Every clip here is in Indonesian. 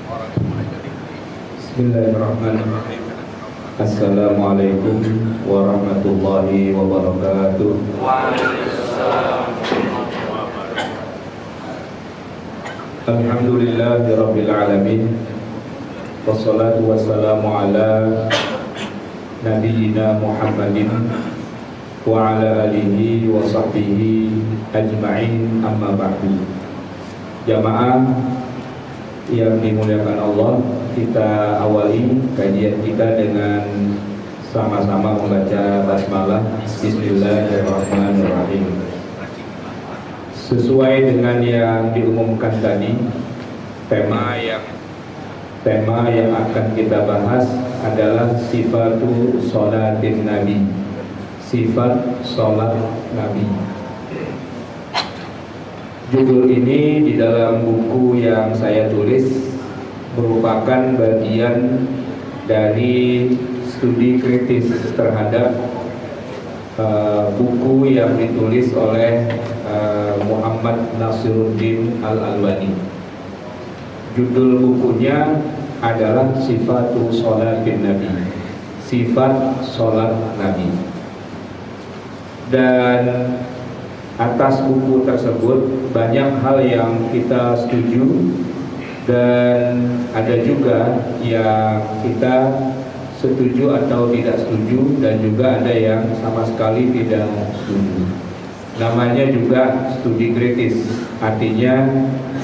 Bismillahirrahmanirrahim. Assalamualaikum warahmatullahi wabarakatuh. Alhamdulillahirabbil alamin. Wassalatu wassalamu ala nabiyyina Muhammadin wa ala alihi wa sahbihi ajma'in, amma ba'du. Jamaah yang dimuliakan Allah, kita awali kajian kita dengan sama-sama membaca basmalah. Bismillahirrahmanirrahim. Sesuai dengan yang diumumkan tadi, tema yang akan kita bahas adalah sifatu sholatin Nabi, sifat sholat Nabi. Judul ini di dalam buku yang saya tulis merupakan bagian dari studi kritis terhadap buku yang ditulis oleh Muhammad Nasiruddin Al-Albani. Judul bukunya adalah Sifatu Sholatin Nabi, sifat sholat Nabi. Dan atas buku tersebut banyak hal yang kita setuju dan ada juga yang kita setuju atau tidak setuju, dan juga ada yang sama sekali tidak setuju. Namanya juga studi kritis, artinya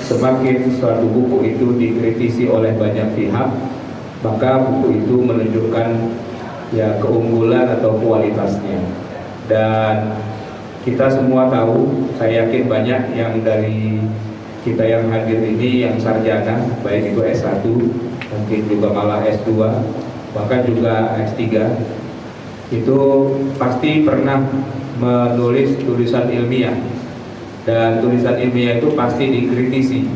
semakin suatu buku itu dikritisi oleh banyak pihak, maka buku itu menunjukkan ya keunggulan atau kualitasnya. Dan kita semua tahu, saya yakin banyak yang dari kita yang hadir ini yang sarjana, baik itu S1, mungkin juga malah S2, bahkan juga S3, itu pasti pernah menulis tulisan ilmiah. Dan tulisan ilmiah itu pasti dikritisi.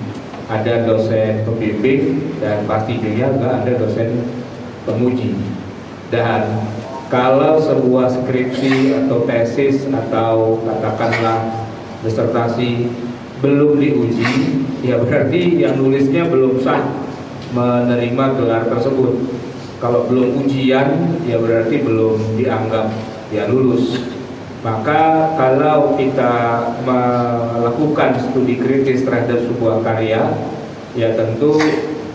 Ada dosen pembimbing dan pasti juga ada dosen penguji. Dan kalau sebuah skripsi atau tesis atau katakanlah disertasi belum diuji, ya berarti yang nulisnya belum sah menerima gelar tersebut. Kalau belum ujian, ya berarti belum dianggap ya lulus. Maka kalau kita melakukan studi kritis terhadap sebuah karya, ya tentu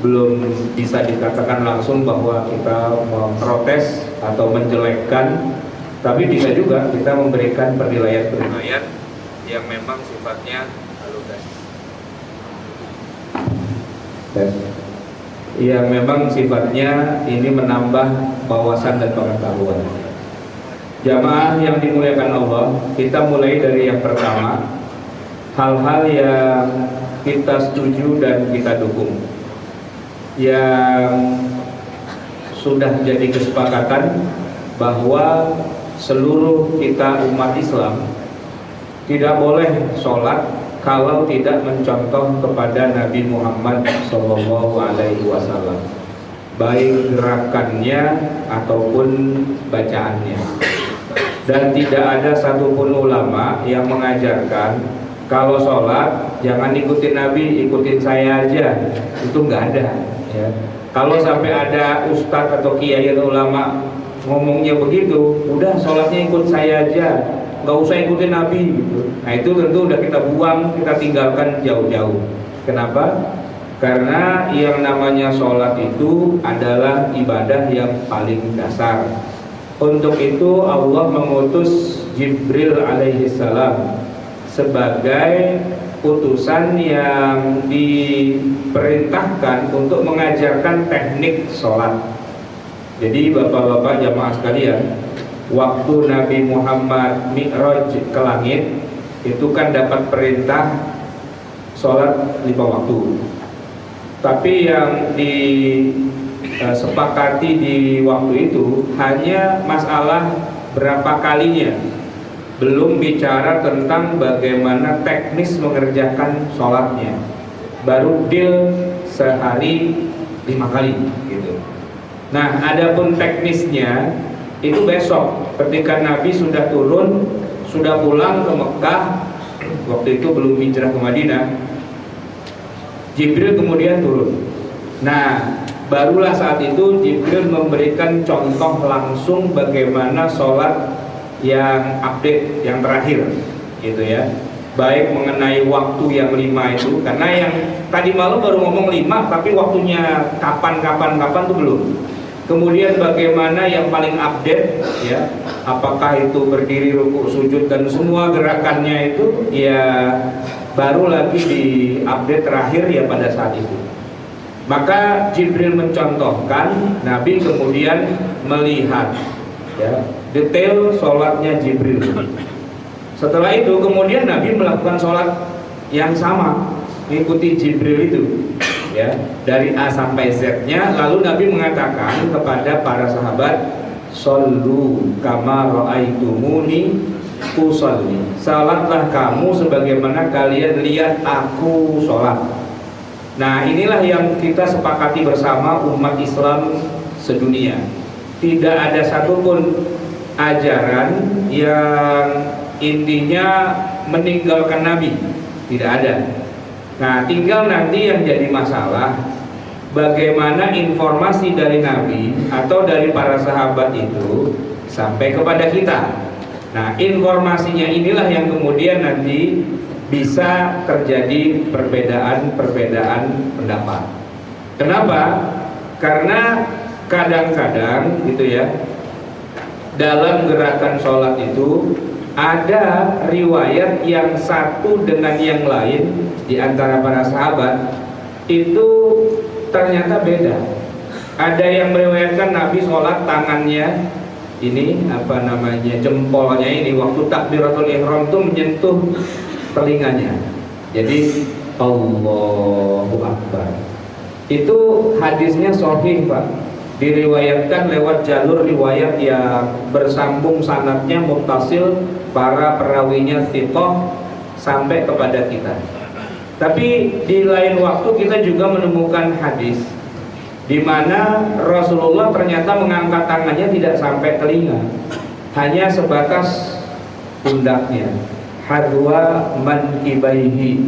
belum bisa dikatakan langsung bahwa kita memprotes atau menjelekkan, tapi bisa juga kita memberikan penilaian-penilaian yang memang sifatnya yang memang sifatnya ini menambah wawasan dan pengetahuan. Jamaah yang dimuliakan Allah, kita mulai dari yang pertama, hal-hal yang kita setuju dan kita dukung, yang sudah jadi kesepakatan bahwa seluruh kita umat Islam tidak boleh sholat kalau tidak mencontoh kepada Nabi Muhammad SAW, baik gerakannya ataupun bacaannya. Dan tidak ada satupun ulama yang mengajarkan kalau sholat jangan ikutin Nabi, ikutin saya aja. Itu nggak ada ya. Kalau sampai ada ustadz atau kiai atau ulama ngomongnya begitu, udah sholatnya ikut saya aja, nggak usah ikutin Nabi gitu. Nah itu tentu udah kita buang, kita tinggalkan jauh-jauh. Kenapa? Karena yang namanya sholat itu adalah ibadah yang paling dasar. Untuk itu Allah mengutus Jibril alaihissalam sebagai utusan yang diperintahkan untuk mengajarkan teknik sholat. Jadi bapak-bapak jamaah sekalian, waktu Nabi Muhammad Mi'raj ke langit itu kan dapat perintah sholat 5 waktu. Tapi yang disepakati di waktu itu hanya masalah berapa kalinya, belum bicara tentang bagaimana teknis mengerjakan sholatnya. Baru deal sehari 5 kali gitu. Nah, adapun teknisnya itu besok ketika Nabi sudah turun, sudah pulang ke Mekah, waktu itu belum hijrah ke Madinah. Jibril kemudian turun Nah, barulah saat itu Jibril memberikan contoh langsung bagaimana sholat yang update, yang terakhir, gitu ya. Baik mengenai waktu yang 5 itu, karena yang tadi malam baru ngomong 5, tapi waktunya kapan tuh belum. Kemudian bagaimana yang paling update, ya, apakah itu berdiri, rukuk, sujud dan semua gerakannya itu, ya baru lagi di update terakhir ya pada saat itu. Maka Jibril mencontohkan, Nabi kemudian melihat, ya, detail sholatnya Jibril. Setelah itu kemudian Nabi melakukan sholat yang sama, mengikuti Jibril itu, ya, dari A sampai Z-nya. Lalu Nabi mengatakan kepada para sahabat, "Shollu kama ra'aitumuni usolli." Salatlah kamu sebagaimana kalian lihat aku sholat. Nah, inilah yang kita sepakati bersama umat Islam sedunia. Tidak ada satupun ajaran yang intinya meninggalkan Nabi, tidak ada. Nah, tinggal nanti yang jadi masalah bagaimana informasi dari Nabi atau dari para sahabat itu sampai kepada kita. Nah, informasinya inilah yang kemudian nanti bisa terjadi perbedaan pendapat. Kenapa? Karena kadang-kadang gitu ya, dalam gerakan sholat itu ada riwayat yang satu dengan yang lain di antara para sahabat itu ternyata beda. Ada yang meriwayatkan Nabi sholat tangannya ini apa namanya, jempolnya ini waktu takbiratul ihram itu menyentuh telinganya. Jadi Allahu Akbar. Itu hadisnya sahih, Pak. Diriwayatkan lewat jalur riwayat yang bersambung sanadnya muttasil, para perawinya thiqah sampai kepada kita. Tapi di lain waktu kita juga menemukan hadis di mana Rasulullah ternyata mengangkat tangannya tidak sampai telinga, hanya sebatas pundaknya, hadwa mankibaihi,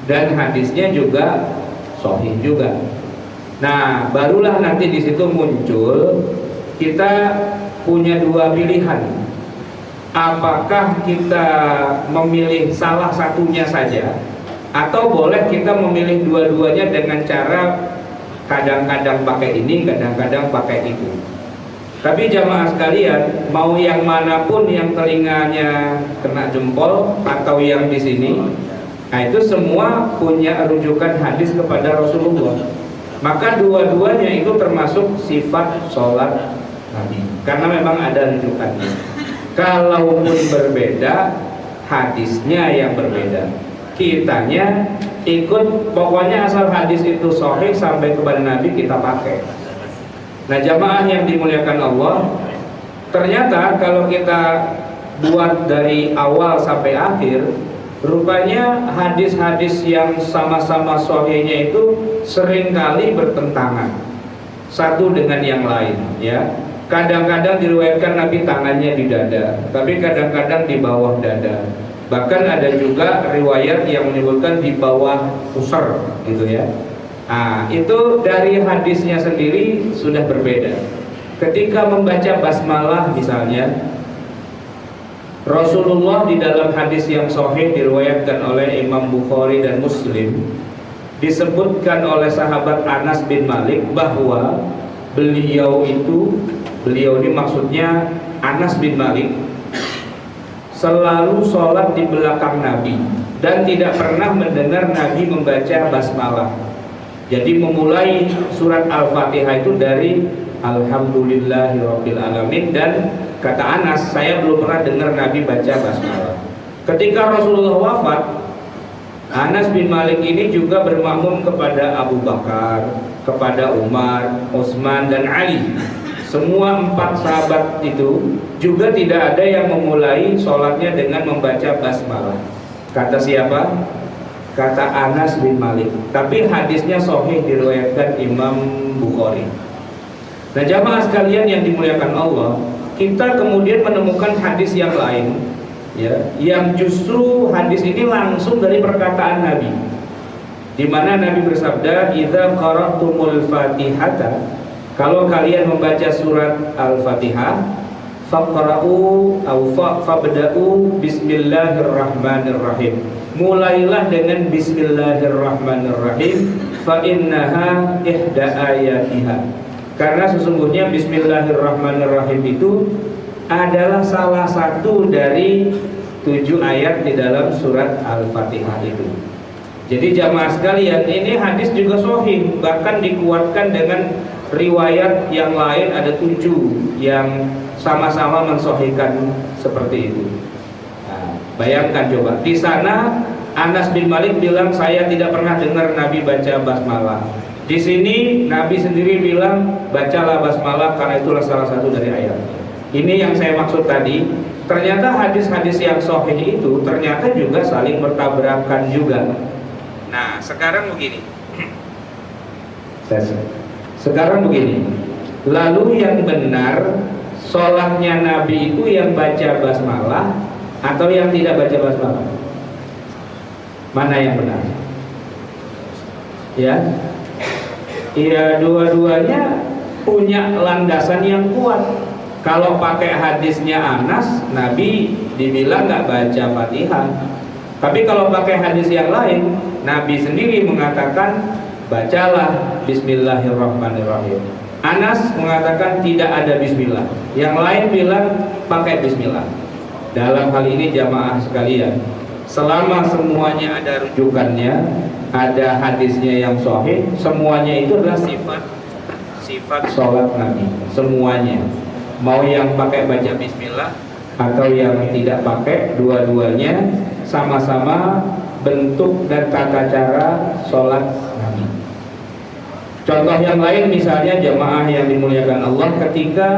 dan hadisnya juga sahih juga. Nah, barulah nanti di situ muncul kita punya dua pilihan. Apakah kita memilih salah satunya saja, atau boleh kita memilih dua-duanya dengan cara kadang-kadang pakai ini, kadang-kadang pakai itu. Tapi jamaah sekalian, mau yang manapun yang telinganya kena jempol atau yang di sini, nah itu semua punya rujukan hadis kepada Rasulullah. Maka dua-duanya itu termasuk sifat sholat Nabi, karena memang ada rujukannya. Kalaupun berbeda, hadisnya yang berbeda, kitanya ikut, pokoknya asal hadis itu sahih sampai kepada Nabi kita pakai. Nah, jamaah yang dimuliakan Allah, ternyata kalau kita buat dari awal sampai akhir, rupanya hadis-hadis yang sama-sama sahihnya itu seringkali bertentangan satu dengan yang lain, ya. Kadang-kadang diriwayatkan Nabi tangannya di dada, tapi kadang-kadang di bawah dada. Bahkan ada juga riwayat yang menyebutkan di bawah pusar, gitu ya. Nah, itu dari hadisnya sendiri sudah berbeda. Ketika membaca basmalah misalnya, Rasulullah di dalam hadis yang sahih diriwayatkan oleh Imam Bukhari dan Muslim, disebutkan oleh sahabat Anas bin Malik bahwa beliau ini maksudnya Anas bin Malik, selalu sholat di belakang Nabi dan tidak pernah mendengar Nabi membaca basmalah. Jadi memulai surat Al-Fatihah itu dari Alhamdulillahirabbil alamin, dan kata Anas, saya belum pernah dengar Nabi baca basmalah. Ketika Rasulullah wafat, Anas bin Malik ini juga bermakmum kepada Abu Bakar, kepada Umar, Utsman dan Ali. Semua 4 sahabat itu juga tidak ada yang memulai sholatnya dengan membaca basmalah. Kata siapa? Kata Anas bin Malik. Tapi hadisnya sahih diriwayatkan Imam Bukhari. Nah, jamaah sekalian yang dimuliakan Allah, kita kemudian menemukan hadis yang lain, ya, yang justru hadis ini langsung dari perkataan Nabi. di mana Nabi bersabda, "Idza qara'tumul Fatihata," kalau kalian membaca surat Al-Fatihah, faqra'u fabda'u bismillahirrahmanirrahim. Mulailah dengan bismillahirrahmanirrahim, fa innaha ihda ayatiha. Karena sesungguhnya bismillahirrahmanirrahim itu adalah salah satu dari 7 ayat di dalam surat Al-Fatihah itu. Jadi jamaah sekalian, ini hadis juga sahih, bahkan dikuatkan dengan riwayat yang lain, ada 7 yang sama-sama mensahihkan seperti itu. Nah, bayangkan coba, di sana Anas bin Malik bilang, saya tidak pernah dengar Nabi baca basmalah. Di sini Nabi sendiri bilang, bacalah basmalah karena itulah salah satu dari ayat. Ini yang saya maksud tadi. Ternyata hadis-hadis yang sahih itu ternyata juga saling bertabrakan juga. Nah, sekarang begini. Lalu yang benar, sholatnya Nabi itu yang baca basmalah atau yang tidak baca basmalah? Mana yang benar? Ya, dua-duanya punya landasan yang kuat. Kalau pakai hadisnya Anas, Nabi dibilang nggak baca Fatihah. Tapi kalau pakai hadis yang lain, Nabi sendiri mengatakan bacalah Bismillahirrahmanirrahim. Anas mengatakan tidak ada Bismillah. Yang lain bilang pakai Bismillah. Dalam hal ini jamaah sekalian, selama semuanya ada rujukannya, ada hadisnya yang sahih, semuanya itu adalah sifat sholat Nabi. Semuanya, mau yang pakai baca Bismillah atau yang tidak pakai, dua-duanya sama-sama bentuk dan tata cara sholat Nabi. Contoh yang lain misalnya jamaah yang dimuliakan Allah, ketika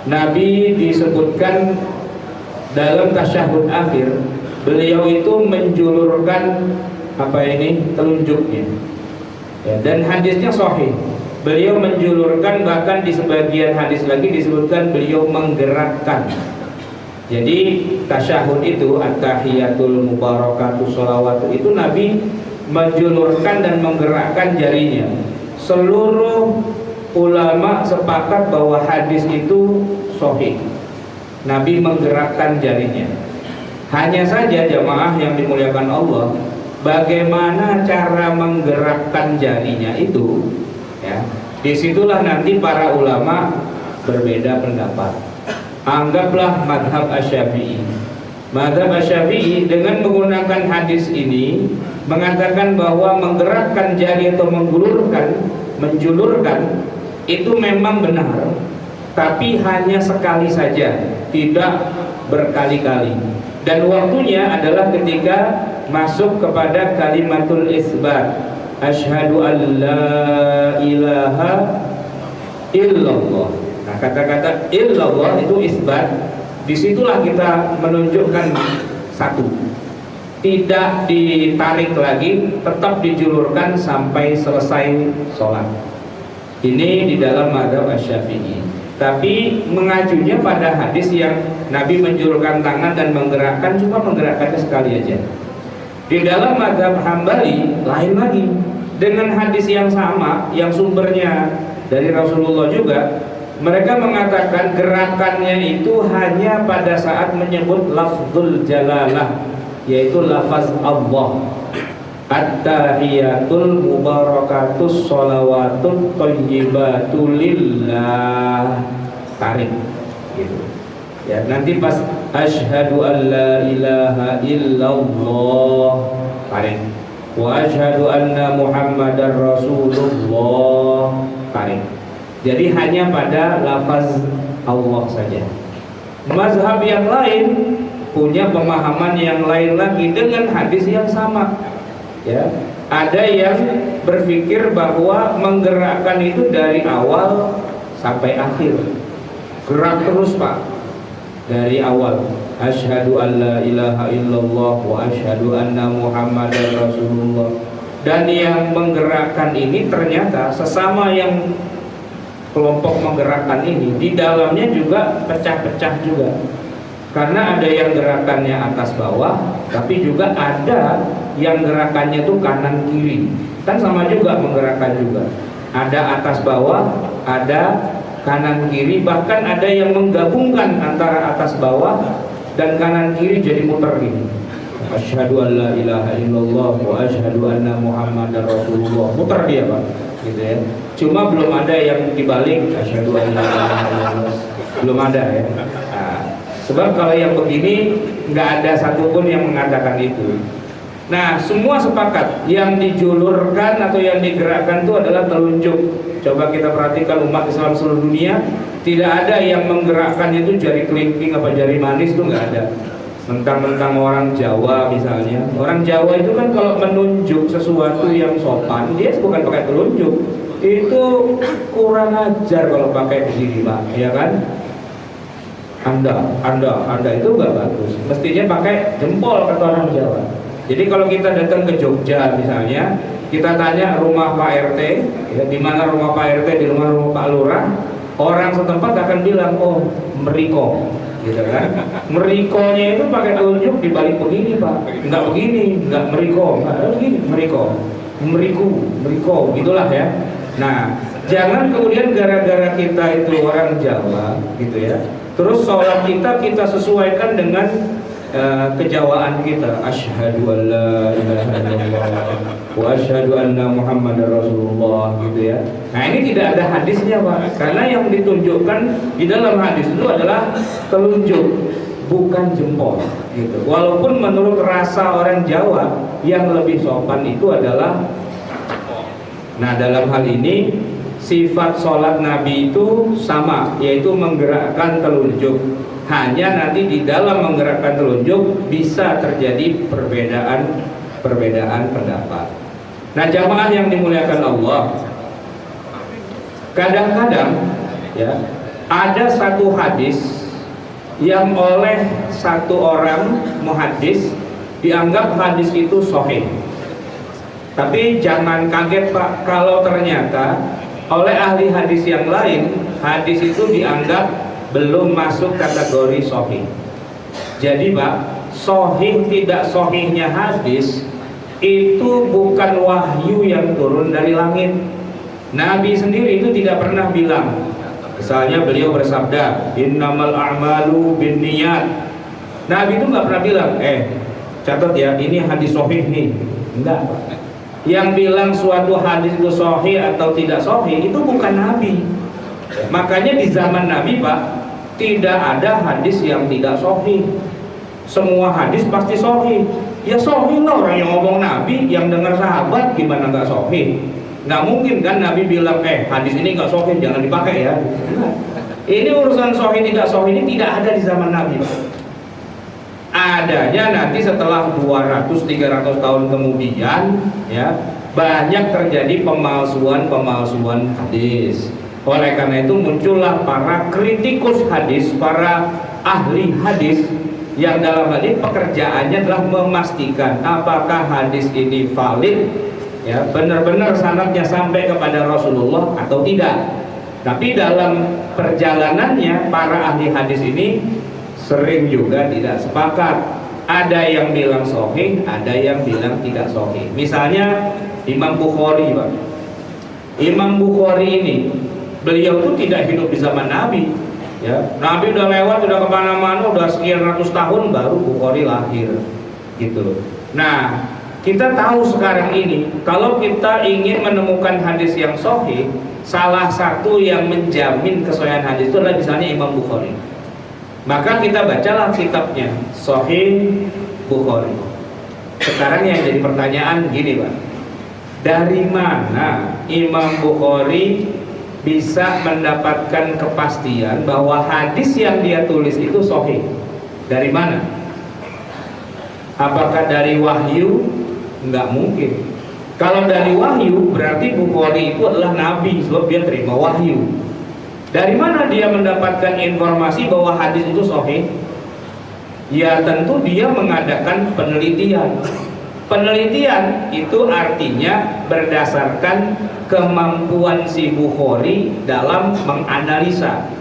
Nabi disebutkan dalam tasyahud akhir, beliau itu menjulurkan telunjuknya, ya, dan hadisnya sahih. Beliau menjulurkan, bahkan di sebagian hadis lagi disebutkan beliau menggerakkan. Jadi tasyahud itu, at-tahiyatul mubarakatuh sholawatu, itu Nabi menjulurkan dan menggerakkan jarinya. Seluruh ulama sepakat bahwa hadis itu sahih. Nabi menggerakkan jarinya. Hanya saja jamaah yang dimuliakan Allah, bagaimana cara menggerakkan jarinya itu, ya, disitulah nanti para ulama berbeda pendapat. Anggaplah madhab Asy-Syafi'i. Madhab Asy-Syafi'i dengan menggunakan hadis ini mengatakan bahwa menggerakkan jari atau menjulurkan itu memang benar, tapi hanya sekali saja, tidak berkali-kali. Dan waktunya adalah ketika masuk kepada kalimatul isbat, asyhadu an la ilaha illallah. Nah, kata-kata illallah itu isbat. Disitulah kita menunjukkan satu, tidak ditarik lagi, tetap dijulurkan sampai selesai sholat. Ini di dalam mazhab Asy-Syafi'i. Tapi mengajunya pada hadis yang Nabi menjulurkan tangan dan menggerakkan, cuma menggerakkannya sekali aja. Di dalam mazhab Hambali lain lagi, dengan hadis yang sama, yang sumbernya dari Rasulullah juga. Mereka mengatakan gerakannya itu hanya pada saat menyebut lafzul jalalah, yaitu lafaz Allah. At-tahiyatul mubarakatus sholawatut thayyibatul lillah, tarik gitu. Ya, nanti pas asyhadu an la ilaha illallah, tarik. Wa asyhadu anna Muhammadar Rasulullah, tarik. Jadi hanya pada lafaz Allah saja. Mazhab yang lain punya pemahaman yang lain lagi dengan hadis yang sama. Ya, ada yang berpikir bahwa menggerakkan itu dari awal sampai akhir. Gerak terus, Pak. Dari awal. Asyhadu an la ilaha illallah wa asyhadu anna Muhammadar Rasulullah. Dan yang menggerakkan ini ternyata sesama yang kelompok menggerakkan ini di dalamnya juga pecah-pecah juga. Karena ada yang gerakannya atas bawah, tapi juga ada yang gerakannya itu kanan kiri. Kan sama juga menggerakkan juga. Ada atas bawah, ada kanan kiri, bahkan ada yang menggabungkan antara atas bawah dan kanan kiri jadi muter gini. Asyhadu an la ilaha illallah wa asyhadu anna Muhammadar Rasulullah. Muter dia, Pak. Gitu ya. Cuma belum ada yang dibalik asyhadu an la ilaha illallah. Belum ada ya. Nah, sebab kalau yang begini nggak ada satupun yang mengatakan itu. Nah, semua sepakat yang dijulurkan atau yang digerakkan itu adalah telunjuk. Coba kita perhatikan umat Islam seluruh dunia, tidak ada yang menggerakkan itu jari kelingking apa jari manis, itu nggak ada. Mentang-mentang orang Jawa misalnya, orang Jawa itu kan kalau menunjuk sesuatu yang sopan, dia bukan pakai telunjuk. Itu kurang ajar kalau pakai begini, Pak, ya kan? Anda itu nggak bagus. Mestinya pakai jempol kata orang Jawa. Jadi kalau kita datang ke Jogja misalnya, kita tanya rumah Pak RT, ya, di mana rumah Pak RT, di rumah Pak Lurah, orang setempat akan bilang, oh Meriko, gitu kan? Merikonya itu pakai telunjuk dibalik begini, Pak, nggak begini, nggak Meriko, nggak begini, Meriko, gitulah ya. Nah, jangan kemudian gara-gara kita itu orang Jawa, gitu ya. Terus sholat kita sesuaikan dengan kejawaan kita. Asyhadu an la ilaha illallah wa asyhadu anna Muhammadar Rasulullah, gitu ya. Nah, ini tidak ada hadisnya, Pak. Karena yang ditunjukkan di dalam hadis itu adalah telunjuk, bukan jempol, gitu. Walaupun menurut rasa orang Jawa yang lebih sopan itu adalah. Nah, dalam hal ini sifat sholat Nabi itu sama, yaitu menggerakkan telunjuk. Hanya nanti di dalam menggerakkan telunjuk bisa terjadi perbedaan pendapat. Nah, jamaah yang dimuliakan Allah, kadang-kadang ya ada satu hadis yang oleh satu orang muhaddis dianggap hadis itu sahih. Tapi jangan kaget, Pak, kalau ternyata oleh ahli hadis yang lain hadis itu dianggap belum masuk kategori sahih. Jadi, Pak, sahih tidak sahihnya hadis itu bukan wahyu yang turun dari langit. Nabi sendiri itu tidak pernah bilang. Misalnya beliau bersabda, innamal a'malu binniyat. Nabi itu nggak pernah bilang, catat ya, ini hadis sahih nih. Enggak, Pak. Yang bilang suatu hadis itu sahih atau tidak sahih itu bukan Nabi. Makanya di zaman Nabi, Pak, tidak ada hadis yang tidak sahih. Semua hadis pasti sahih. Ya sahih lah, orang yang ngomong Nabi, yang dengar sahabat, gimana nggak sahih? Nggak mungkin kan Nabi bilang, hadis ini nggak sahih, jangan dipakai ya. Ini urusan sahih tidak sahih ini tidak ada di zaman Nabi, Pak. Adanya nanti setelah 200-300 tahun kemudian, ya, banyak terjadi pemalsuan hadis. Oleh karena itu muncullah para kritikus hadis, para ahli hadis yang dalam hal ini pekerjaannya adalah memastikan apakah hadis ini valid, ya, benar-benar sanadnya sampai kepada Rasulullah atau tidak. Tapi dalam perjalanannya para ahli hadis ini sering juga tidak sepakat. Ada yang bilang sahih, ada yang bilang tidak sahih. Misalnya Imam Bukhari, Pak. Imam Bukhari ini, beliau tuh tidak hidup di zaman Nabi, ya. Nabi udah lewat, udah kemana-mana, udah sekian ratus tahun baru Bukhari lahir, gitu. Nah, kita tahu sekarang ini kalau kita ingin menemukan hadis yang sahih, salah satu yang menjamin kesahihan hadis itu adalah misalnya Imam Bukhari. Maka kita bacalah kitabnya, Sahih Bukhari. Sekarang yang jadi pertanyaan gini, Pak, dari mana Imam Bukhari bisa mendapatkan kepastian bahwa hadis yang dia tulis itu sahih? Dari mana? Apakah dari wahyu? Enggak mungkin. Kalau dari wahyu berarti Bukhari itu adalah nabi, sebab dia terima wahyu. Dari mana dia mendapatkan informasi bahwa hadis itu sahih? Ya tentu dia mengadakan penelitian. Penelitian itu artinya berdasarkan kemampuan si Bukhari dalam menganalisa.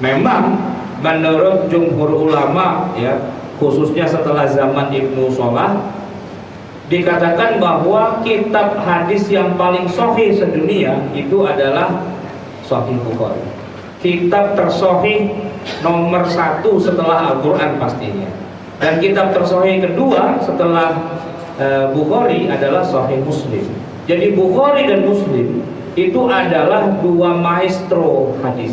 Memang menurut jumhur ulama ya, khususnya setelah zaman Ibnu Shalah, dikatakan bahwa kitab hadis yang paling sahih sedunia itu adalah Sahih Bukhari. Kitab tersahih nomor 1 setelah Al-Quran pastinya. Dan kitab tersahih kedua setelah Bukhari adalah Sahih Muslim. Jadi Bukhari dan Muslim itu adalah dua maestro hadis.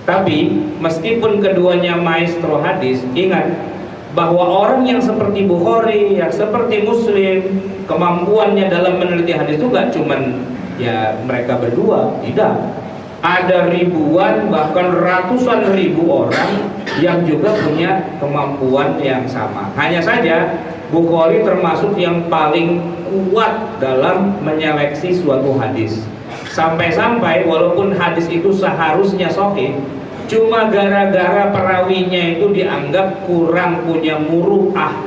Tapi meskipun keduanya maestro hadis, ingat bahwa orang yang seperti Bukhari, yang seperti Muslim, kemampuannya dalam meneliti hadis itu gak cuman ya mereka berdua, tidak. Ada ribuan bahkan ratusan ribu orang yang juga punya kemampuan yang sama. Hanya saja Bukhari termasuk yang paling kuat dalam menyeleksi suatu hadis. Sampai-sampai walaupun hadis itu seharusnya sahih, cuma gara-gara perawinya itu dianggap kurang punya muru'ah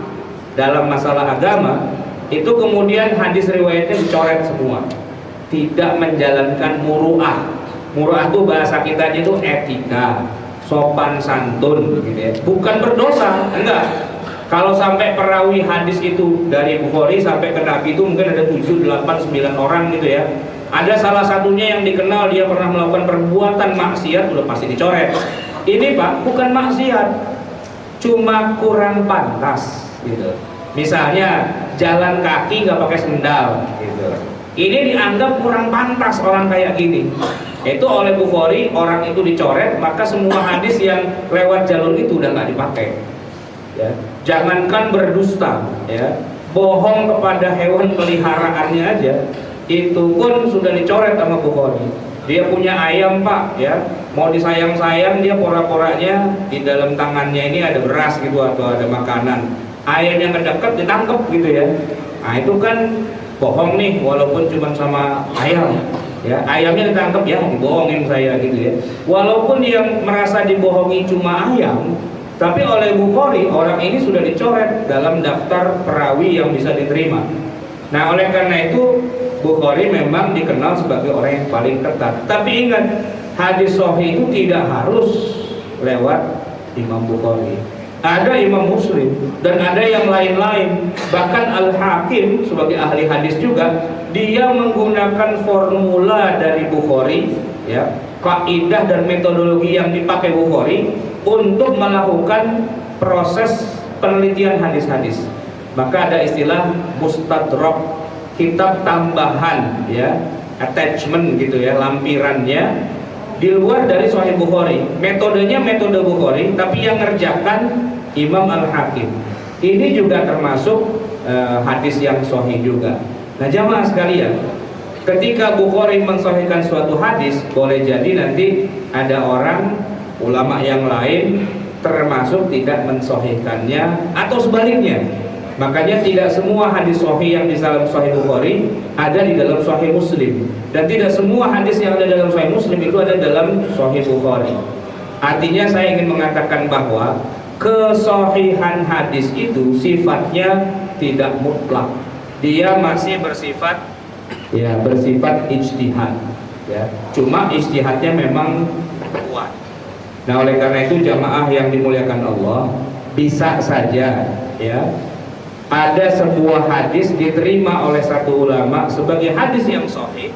dalam masalah agama, itu kemudian hadis riwayatnya dicoret semua. Tidak menjalankan muru'ah. Muru'ah itu bahasa kitanya itu etika, sopan santun gitu ya. Bukan berdosa, enggak. Kalau sampai perawi hadis itu dari Bukhari sampai ke Nabi itu mungkin ada 7, 8, 9 orang gitu ya. Ada salah satunya yang dikenal dia pernah melakukan perbuatan maksiat, udah pasti dicoret. Ini Pak, bukan maksiat, cuma kurang pantas gitu. Misalnya jalan kaki nggak pakai sendal gitu. Ini dianggap kurang pantas orang kayak gini. Itu oleh Bukhari, orang itu dicoret, maka semua hadis yang lewat jalur itu udah nggak dipakai. Ya. Jangankan berdusta, ya, bohong kepada hewan peliharaannya aja itu pun sudah dicoret sama Bukhari. Dia punya ayam Pak, ya, mau disayang-sayang dia pora-poranya di dalam tangannya ini ada beras gitu atau ada makanan. Ayam yang kedekat ditangkap gitu ya. Nah itu kan bohong nih, walaupun cuma sama ayam. Ya, ayamnya ditangkap ya, dibohongin saya gitu ya. Walaupun yang merasa dibohongi cuma ayam, tapi oleh Bukhari orang ini sudah dicoret dalam daftar perawi yang bisa diterima. Nah oleh karena itu Bukhari memang dikenal sebagai orang yang paling ketat. Tapi ingat, hadis sahih itu tidak harus lewat Imam Bukhari. Ada Imam Muslim dan ada yang lain-lain. Bahkan Al-Hakim sebagai ahli hadis juga, dia menggunakan formula dari Bukhari, ya, kaidah dan metodologi yang dipakai Bukhari untuk melakukan proses penelitian hadis-hadis. Maka ada istilah mustadrak, kitab tambahan, ya, attachment gitu ya, lampirannya di luar dari Sahih Bukhari. Metodenya metode Bukhari, tapi yang ngerjakan Imam Al-Hakim. Ini juga termasuk hadis yang sahih juga. Nah jamaah sekalian, ketika Bukhari mensahihkan suatu hadis, boleh jadi nanti ada orang ulama yang lain termasuk tidak mensahihkannya atau sebaliknya. Makanya tidak semua hadis sahih yang di dalam Sahih Bukhari ada di dalam Sahih Muslim, dan tidak semua hadis yang ada dalam Sahih Muslim itu ada dalam Sahih Bukhari. Artinya saya ingin mengatakan bahwa kesahihan hadis itu sifatnya tidak mutlak. Dia masih bersifat ijtihad, ya. Cuma ijtihadnya memang kuat. Nah, oleh karena itu jamaah yang dimuliakan Allah, bisa saja ya ada sebuah hadis diterima oleh satu ulama sebagai hadis yang sahih,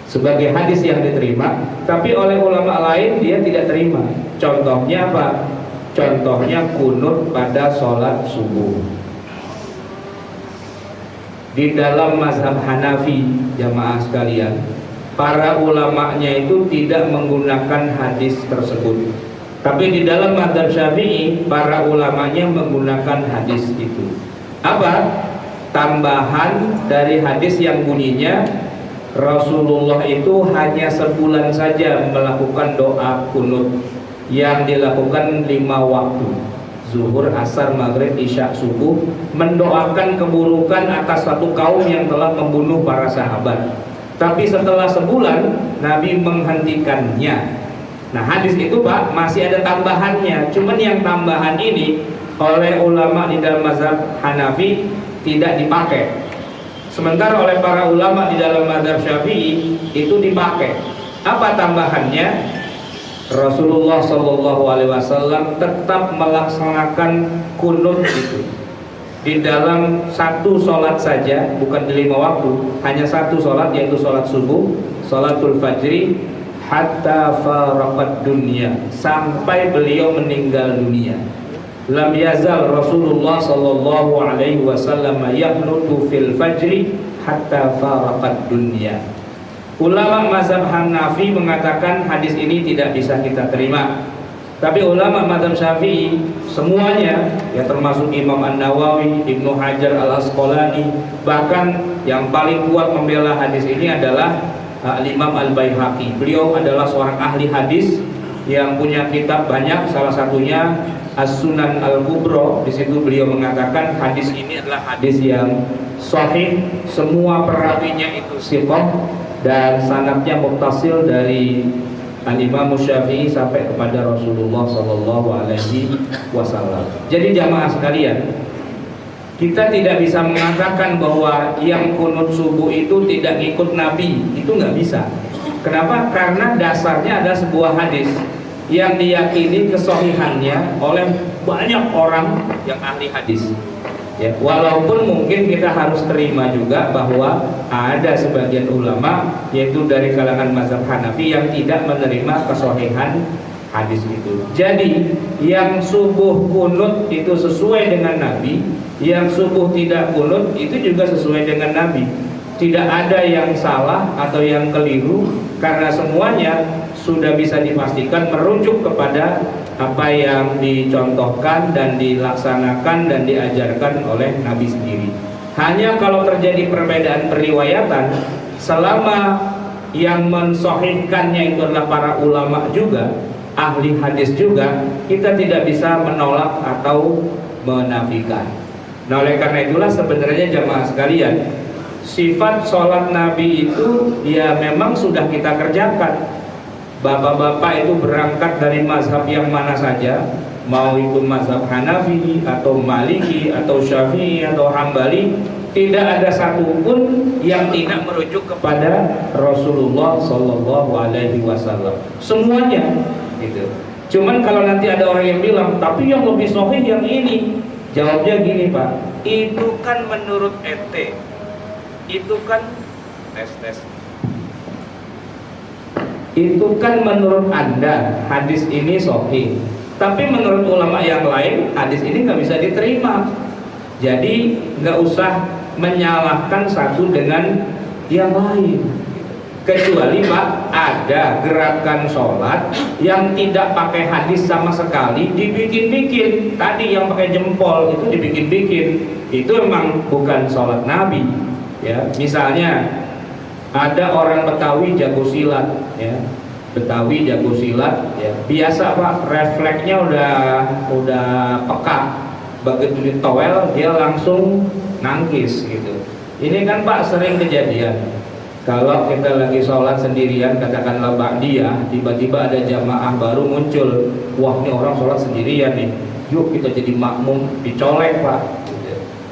sebagai hadis yang diterima, tapi oleh ulama lain dia tidak terima. Contohnya apa? Contohnya kunut pada sholat subuh. Di dalam mazhab Hanafi, jamaah sekalian, para ulamanya itu tidak menggunakan hadis tersebut. Tapi di dalam mazhab Syafi'i, para ulamanya menggunakan hadis itu. Apa? Tambahan dari hadis yang bunyinya Rasulullah itu hanya sebulan saja melakukan doa kunut yang dilakukan 5 waktu, zuhur, asar, maghrib, isya, subuh, mendoakan keburukan atas satu kaum yang telah membunuh para sahabat. Tapi setelah sebulan Nabi menghentikannya. Nah hadis itu Pak masih ada tambahannya, cuman yang tambahan ini oleh ulama di dalam mazhab Hanafi tidak dipakai. Sementara oleh para ulama di dalam mazhab Syafi'i itu dipakai. Apa tambahannya? Rasulullah Shallallahu Alaihi Wasallam tetap melaksanakan kunut itu di dalam satu sholat saja, bukan di 5 waktu, hanya satu sholat, yaitu sholat subuh, sholatul fajri, hatta faraqat dunya, sampai beliau meninggal dunia. Lam yazal Rasulullah Shallallahu Alaihi Wasallam yaqnutu fil fajri hatta faraqat dunya. Ulama mazhab Hanafi mengatakan hadis ini tidak bisa kita terima. Tapi ulama mazhab Syafi'i semuanya, ya termasuk Imam An-Nawawi, Ibnu Hajar Al-Asqalani, bahkan yang paling kuat membela hadis ini adalah Imam Al-Baihaqi. Beliau adalah seorang ahli hadis yang punya kitab banyak, salah satunya As-Sunan Al-Kubra. Di situ beliau mengatakan hadis ini adalah hadis yang sahih, semua perawinya itu thiqah dan sanadnya muttasil dari Al-Imam Syafi'i sampai kepada Rasulullah Sallallahu Alaihi Wasallam. Jadi jamaah sekalian, kita tidak bisa mengatakan bahwa yang kunut subuh itu tidak ikut Nabi, itu nggak bisa. Kenapa? Karena dasarnya ada sebuah hadis yang diyakini kesahihannya oleh banyak orang yang ahli hadis. Ya, walaupun mungkin kita harus terima juga bahwa ada sebagian ulama, yaitu dari kalangan mazhab Hanafi, yang tidak menerima kesahihan hadis itu. Jadi yang subuh kunut itu sesuai dengan Nabi, yang subuh tidak kunut itu juga sesuai dengan Nabi. Tidak ada yang salah atau yang keliru, karena semuanya sudah bisa dipastikan merujuk kepada apa yang dicontohkan dan dilaksanakan dan diajarkan oleh Nabi sendiri. Hanya kalau terjadi perbedaan periwayatan, selama yang mensahihkannya itu adalah para ulama juga, ahli hadis juga, kita tidak bisa menolak atau menafikan. Nah, oleh karena itulah sebenarnya jamaah sekalian, sifat sholat Nabi itu ya memang sudah kita kerjakan. Bapak-bapak itu berangkat dari mazhab yang mana saja, mau itu mazhab Hanafi atau Maliki atau Syafi'i atau Hambali, tidak ada satupun yang tidak merujuk kepada Rasulullah Sallallahu Alaihi Wasallam. Semuanya gitu. Cuman kalau nanti ada orang yang bilang, tapi yang lebih sahih yang ini, jawabnya gini Pak, itu kan menurut ente, itu kan tes. Itu kan menurut Anda hadis ini sahih, tapi menurut ulama yang lain hadis ini nggak bisa diterima. Jadi nggak usah menyalahkan satu dengan yang lain. Kecuali Pak, ada gerakan sholat yang tidak pakai hadis sama sekali, dibikin-bikin. Tadi yang pakai jempol itu dibikin-bikin, itu memang bukan sholat Nabi. Ya, misalnya ada orang Betawi jago silat, ya. Betawi jago silat, ya. Biasa Pak, refleksnya udah peka. Begitu ditowel dia langsung nangkis gitu. Ini kan Pak sering kejadian. Kalau kita lagi sholat sendirian, katakanlah ba'diyah, tiba-tiba ada jamaah baru muncul. Wah, ini orang sholat sendirian nih. Yuk kita jadi makmum, dicolek Pak.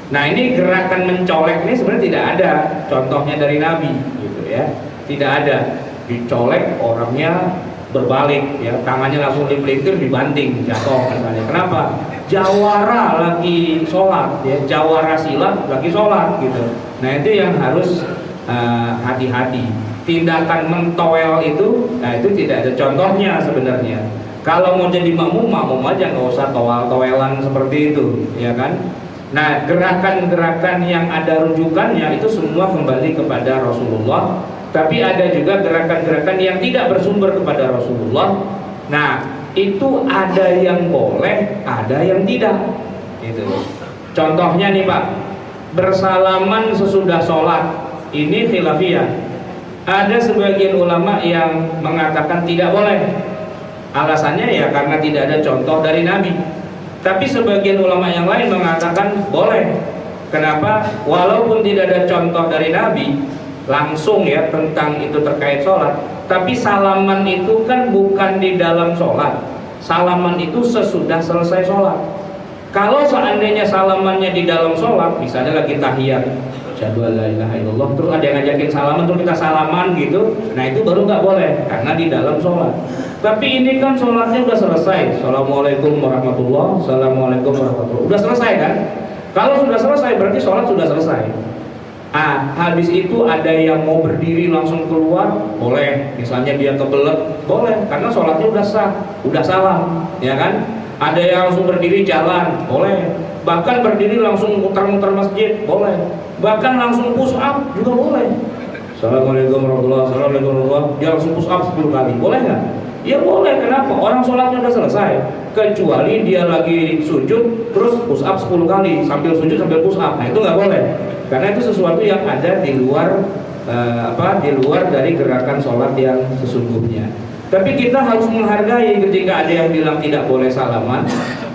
Nah, ini gerakan mencolek ini sebenarnya tidak ada contohnya dari Nabi, gitu ya. Tidak ada. Dicolek orangnya berbalik, ya, tangannya langsung dipelintir, dibanting, jatuh misalnya. Kenapa? Jawara lagi sholat, ya, jawara silat lagi sholat, gitu. Nah, itu yang harus hati-hati. Tindakan mentowel itu, nah itu tidak ada contohnya sebenarnya. Kalau mau jadi makmum aja, nggak usah towel-towelan seperti itu, ya kan? Nah, gerakan-gerakan yang ada rujukannya itu semua kembali kepada Rasulullah. Tapi ada juga gerakan-gerakan yang tidak bersumber kepada Rasulullah. Nah, itu ada yang boleh, ada yang tidak. Gitu. Contohnya nih Pak, bersalaman sesudah sholat, ini khilafiyah. Ada sebagian ulama yang mengatakan tidak boleh. Alasannya ya karena tidak ada contoh dari Nabi. Tapi sebagian ulama yang lain mengatakan boleh. Kenapa? Walaupun tidak ada contoh dari Nabi langsung ya tentang itu terkait sholat, tapi salaman itu kan bukan di dalam sholat. Salaman itu sesudah selesai sholat. Kalau seandainya salamannya di dalam sholat, misalnya lagi tahiyat, asyhadu an la ilaha illallah, terus ada yang ngajakin salaman terus kita salaman gitu, nah itu baru nggak boleh karena di dalam sholat. Tapi ini kan sholatnya udah selesai. Assalamualaikum warahmatullah, assalamualaikum warahmatullah. Udah selesai kan? Kalau sudah selesai berarti sholat sudah selesai. Habis itu ada yang mau berdiri langsung keluar, boleh. Misalnya dia kebelet, boleh. Karena sholatnya udah sah, udah salam, ya kan? Ada yang langsung berdiri jalan, boleh. Bahkan berdiri langsung muter-muter masjid, boleh. Bahkan langsung push up juga boleh. Assalamualaikum warahmatullahi wabarakatuh. Assalamualaikum warahmatullahi wabarakatuh. Dia langsung push up 10 kali, boleh nggak? Ya boleh. Kenapa? Orang sholatnya udah selesai. Kecuali dia lagi sujud terus push up 10 kali sambil sujud sambil push up. Nah itu nggak boleh. Karena itu sesuatu yang ada di luar di luar dari gerakan sholat yang sesungguhnya. Tapi kita harus menghargai ketika ada yang bilang tidak boleh salaman,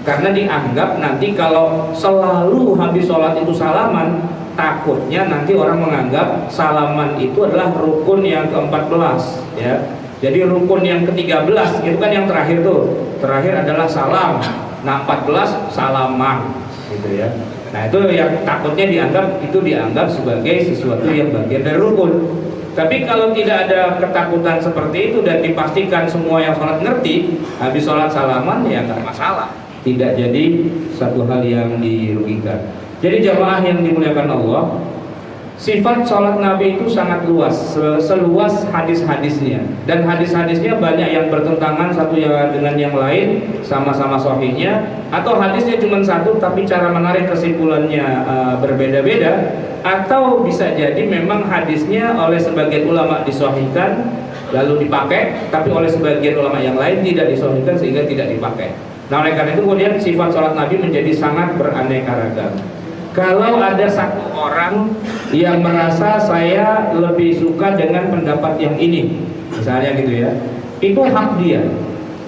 karena dianggap nanti kalau selalu habis sholat itu salaman, takutnya nanti orang menganggap salaman itu adalah rukun yang ke-14, ya. Jadi rukun yang ke-13 itu kan yang terakhir tuh. Terakhir adalah salam. Nah 14 salaman gitu ya. Nah itu yang takutnya dianggap sebagai sesuatu yang bagian dari rukun. Tapi kalau tidak ada ketakutan seperti itu dan dipastikan semua yang sholat ngerti, habis sholat salaman ya nggak masalah. Tidak jadi satu hal yang dirugikan. Jadi jamaah yang dimuliakan Allah, sifat sholat Nabi itu sangat luas, seluas hadis-hadisnya. Dan hadis-hadisnya banyak yang bertentangan satu dengan yang lain, sama-sama sahihnya. Atau hadisnya cuma satu, tapi cara menarik kesimpulannya berbeda-beda. Atau bisa jadi memang hadisnya oleh sebagian ulama disahihkan lalu dipakai, tapi oleh sebagian ulama yang lain tidak disahihkan sehingga tidak dipakai. Nah oleh karena itu kemudian sifat sholat Nabi menjadi sangat beraneka ragam. Kalau ada satu orang yang merasa saya lebih suka dengan pendapat yang ini, misalnya gitu ya, itu hak dia,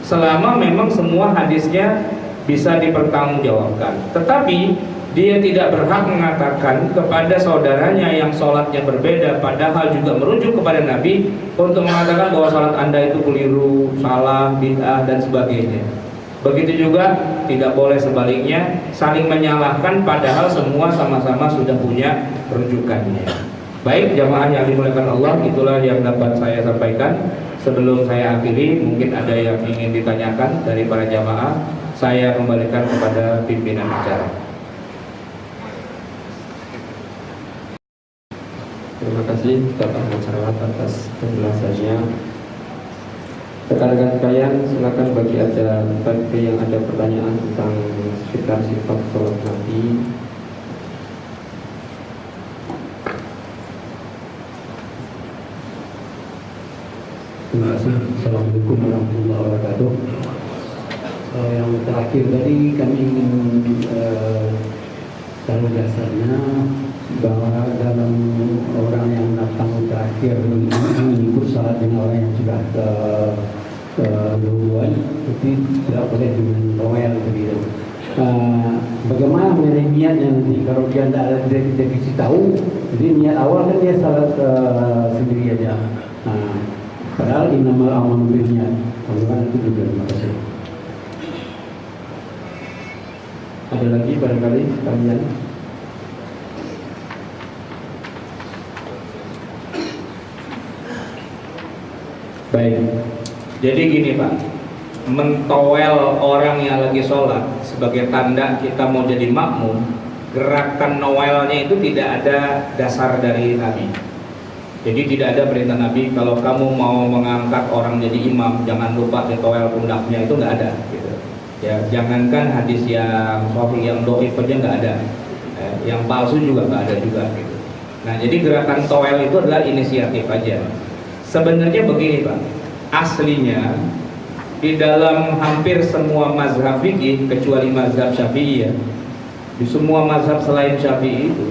selama memang semua hadisnya bisa dipertanggungjawabkan. Tetapi dia tidak berhak mengatakan kepada saudaranya yang sholatnya berbeda, padahal juga merujuk kepada Nabi, untuk mengatakan bahwa sholat anda itu keliru, salah, bid'ah, dan sebagainya. Begitu juga tidak boleh sebaliknya, saling menyalahkan padahal semua sama-sama sudah punya rujukannya. Baik jamaah yang dimuliakan Allah, itulah yang dapat saya sampaikan. Sebelum saya akhiri, mungkin ada yang ingin ditanyakan dari para jamaah. Saya kembalikan kepada pimpinan acara. Terima kasih Bapak Masyarakat atas penjelasannya. Rekan-rekan sekalian, silakan bagi yang ada pertanyaan tentang sekitar sifat sholat Nabi. Terima kasih. Assalamualaikum warahmatullahi wabarakatuh. Yang terakhir tadi kami ingin tahu dasarnya bahwa dalam orang yang datang terakhir mengikut salat dengan orang yang sudah duluan, itu tidak boleh dengan royal begitu. Bagaimana mengenai niatnya nanti kalau dia tidak ada definisi tahu, jadi niat awal kan dia salat sendiri aja. Padahal innamal a'malu binniyat. Bagaimana itu juga? Terima kasih. Ada lagi barangkali sekalian? Baik, jadi gini Pak, mentowel orang yang lagi sholat sebagai tanda kita mau jadi makmum, gerakan noelnya itu tidak ada dasar dari Nabi. Jadi tidak ada perintah Nabi kalau kamu mau mengangkat orang jadi imam jangan lupa ditowel pundaknya, itu nggak ada gitu. Ya, jangankan hadis yang sahih, yang dhaif aja nggak ada, yang palsu juga nggak ada juga gitu. Nah jadi gerakan towel itu adalah inisiatif aja. Sebenarnya begini Pak, aslinya di dalam hampir semua mazhab fikih kecuali mazhab Syafi'i ya, di semua mazhab selain Syafi'i itu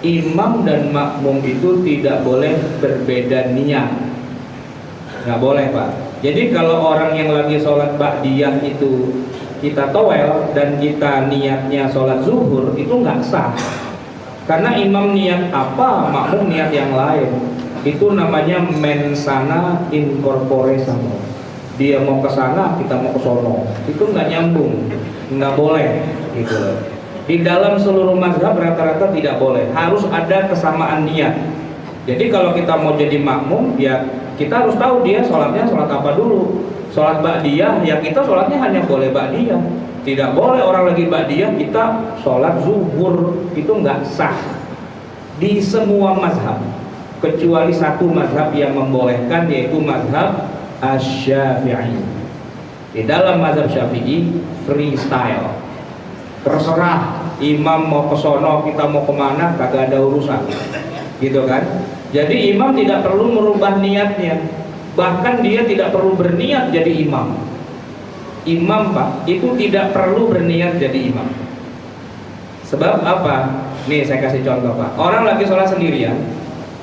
imam dan makmum itu tidak boleh berbeda niat, nggak boleh Pak. Jadi kalau orang yang lagi sholat ba'diyah itu kita towel dan kita niatnya sholat zuhur, itu nggak sah, karena imam niat apa, makmum niat yang lain. Itu namanya mensana in corpore sano. Dia mau ke sana, kita mau ke sono. Itu nggak nyambung, nggak boleh gitu. Di dalam seluruh mazhab rata-rata tidak boleh, harus ada kesamaan niat. Jadi kalau kita mau jadi makmum, ya kita harus tahu dia sholatnya sholat apa dulu. sholat ba'diyah, ya kita sholatnya hanya boleh ba'diyah. Tidak boleh orang lagi ba'diyah kita sholat zuhur, itu nggak sah di semua mazhab, kecuali satu mazhab yang membolehkan, yaitu mazhab Asy-Syafi'i. Di dalam mazhab Syafi'i freestyle, terserah imam mau ke sono, kita mau kemana, kagak ada urusan, gitu kan. Jadi imam tidak perlu merubah niatnya, bahkan dia tidak perlu berniat jadi imam. Imam Pak, itu tidak perlu berniat jadi imam. Sebab apa? Nih saya kasih contoh Pak. Orang lagi sholat sendirian,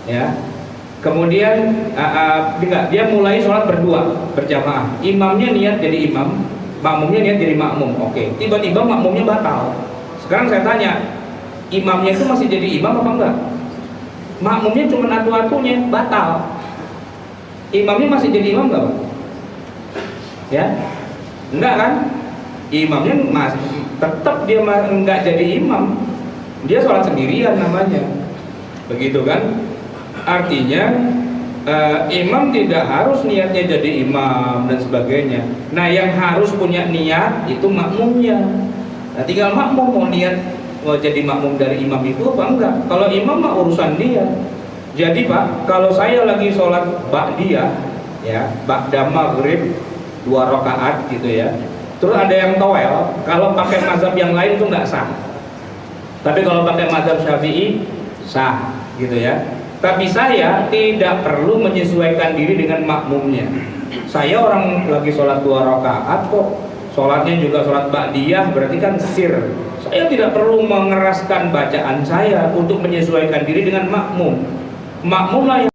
ya. Kemudian dia mulai sholat berdua, berjamaah. Imamnya niat jadi imam, makmumnya niat jadi makmum. Oke. Tiba-tiba makmumnya batal. Sekarang saya tanya, imamnya itu masih jadi imam apa enggak? Makmumnya cuma atu-atunya, batal. Imamnya masih jadi imam enggak Pak? Ya? Enggak kan? Imamnya masih tetap dia enggak jadi imam. Dia sholat sendirian namanya. Begitu kan? Artinya imam tidak harus niatnya jadi imam dan sebagainya. Nah, yang harus punya niat itu makmumnya. Nah, tinggal makmum mau niat mau jadi makmum dari imam itu apa enggak. Kalau imam mah urusan dia. Jadi Pak, kalau saya lagi sholat ba'diyah, ya, ba'da maghrib 2 rakaat gitu ya, terus ada yang towel, kalau pakai mazhab yang lain itu nggak sah. Tapi kalau pakai mazhab Syafi'i sah, gitu ya. Tapi saya tidak perlu menyesuaikan diri dengan makmumnya. Saya orang lagi sholat 2 rakaat kok, sholatnya juga sholat ba'diyah, berarti kan sir. Saya tidak perlu mengeraskan bacaan saya untuk menyesuaikan diri dengan makmum. Makmumlah yang